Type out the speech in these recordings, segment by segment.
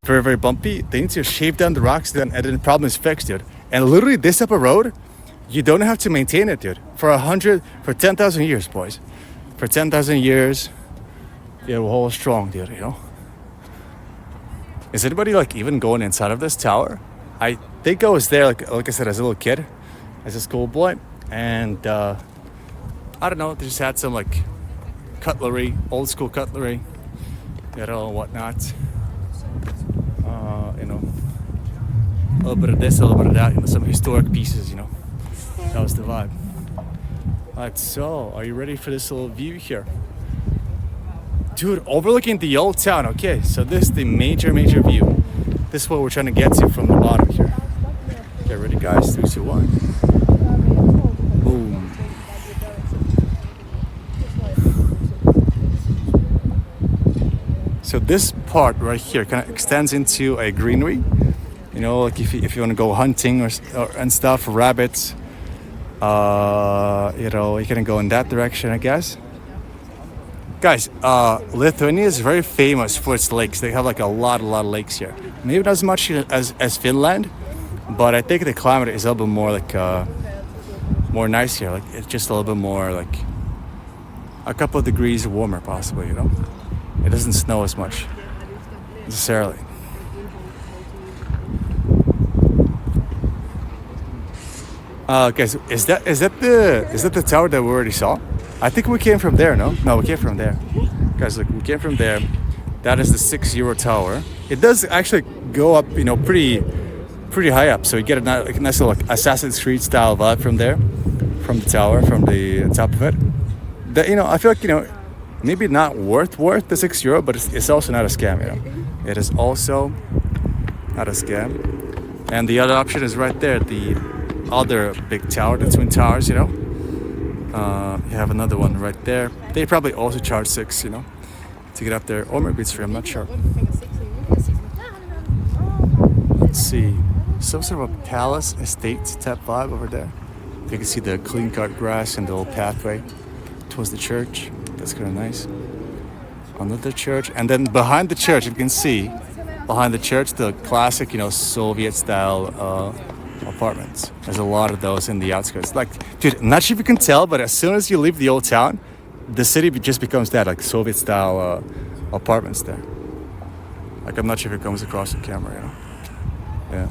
very, very bumpy. They need to shave down the rocks, and then the problem is fixed, dude. And literally, this type of road, you don't have to maintain it, dude. For 10,000 years, boys. For 10,000 years, it will hold strong, dude, you know? Is anybody, like, even going inside of this tower? I think I was there, like I said, as a little kid, as a schoolboy. And, I don't know, they just had some, like, cutlery, old school cutlery, you know, whatnot. You know, a little bit of this, a little bit of that, you know, some historic pieces, you know. That was the vibe. Alright, so are you ready for this little view here? Dude, overlooking the old town. Okay, so this is the major view. This is what we're trying to get to from the bottom here. Get ready, guys. 3, 2, 1. Boom. So this part right here kind of extends into a greenery. You know, like if you want to go hunting or and stuff, rabbits. You know, you can go in that direction, I guess. Guys, Lithuania is very famous for its lakes. They have like a lot of lakes here. Maybe not as much as Finland, but I think the climate is a little bit more like more nice here. Like it's just a little bit more like a couple of degrees warmer, possibly. You know, it doesn't snow as much necessarily. Okay, so is that the tower that we already saw? I think we came from there. No, we came from there. Guys, look, we came from there. That is the 6 euro tower. It does actually go up, you know, pretty high up. So you get a nice little like Assassin's Creed style vibe from there, from the tower, from the top of it. That, you know, I feel like, you know, maybe not worth the 6 euro, but it's also not a scam. You know, it is also not a scam. And the other option is right there. The other big tower, the Twin Towers, you know. You have another one right there. They probably also charge 6, you know, to get up there. Or maybe it's free, I'm not sure. Let's see. Some sort of a palace estate type vibe over there. You can see the clean cut grass and the little pathway towards the church. That's kind of nice. Another church. And then behind the church, you can see, behind the church, the classic, you know, Soviet style apartments. There's a lot of those in the outskirts. Like, dude, I'm not sure if you can tell, but as soon as you leave the old town, the city just becomes that, like Soviet style apartments there. Like, I'm not sure if it comes across the camera, you know. Yeah,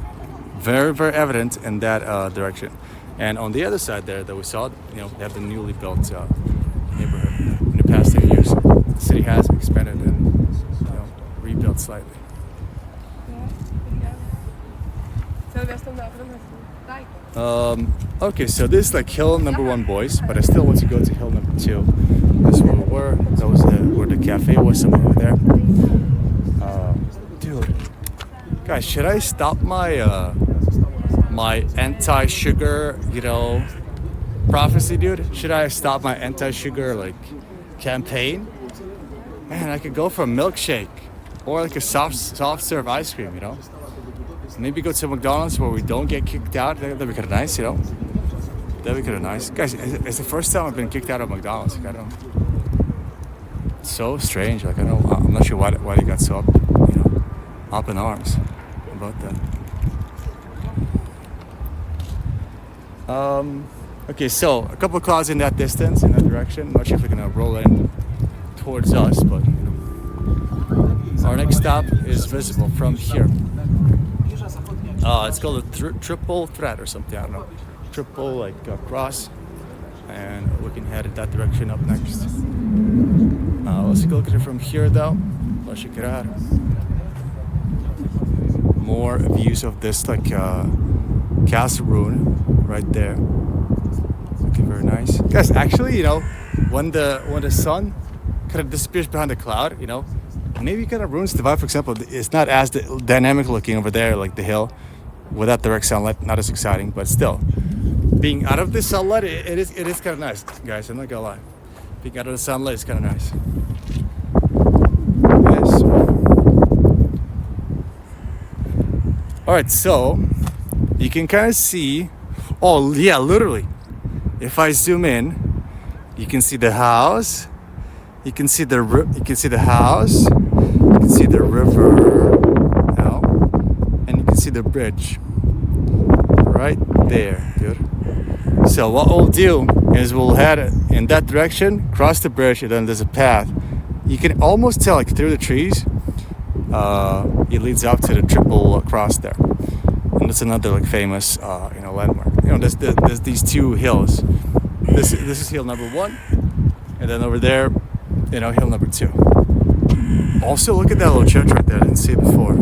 very, very evident in that direction. And on the other side there that we saw, you know, they have the newly built neighborhood. In the past 10 years, the city has expanded and, you know, rebuilt slightly. Okay, so this is like hill number 1, boys, but I still want to go to hill number 2. That's where we were. That was where the cafe was, somewhere over there. Dude, guys, should I stop my my anti-sugar, you know, prophecy, dude? Should I stop my anti-sugar like campaign? Man, I could go for a milkshake or like a soft serve ice cream, you know. Maybe go to McDonald's where we don't get kicked out. That'd be kind of nice, you know. That'd be kind of nice. Guys, it's the first time I've been kicked out of McDonald's. Like, I don't know. It's so strange. Like, I'm not sure why they got so up in arms about that. Okay, so a couple of clouds in that distance, in that direction. Not sure if they're gonna roll in towards us, but you know. Our next stop is visible from here. It's called a triple threat or something, I don't know. Triple, like, cross. And we can head in that direction up next. Let's take a look at it from here, though. Let's check it out. More views of this, like, castle ruin right there. Looking very nice. Guys, actually, you know, when the sun kind of disappears behind the cloud, you know, maybe it kind of ruins the vibe. For example, it's not as dynamic looking over there, like the hill, without direct sunlight. Not as exciting, but still, being out of the sunlight, it is kind of nice, guys. I'm not gonna lie. Being out of the sunlight is kind of nice. Yes. All right, so you can kind of see. Oh yeah, literally. If I zoom in, you can see the house. You can see the house. You can see the river. Now, the bridge. Right there, dude. So what we'll do is we'll head in that direction, cross the bridge, and then there's a path. You can almost tell, like through the trees, it leads up to the triple cross there. And it's another like famous, landmark. There's these two hills. This is hill number 1, and then over there, hill number 2. Also, look at that little church right there. I didn't see it before.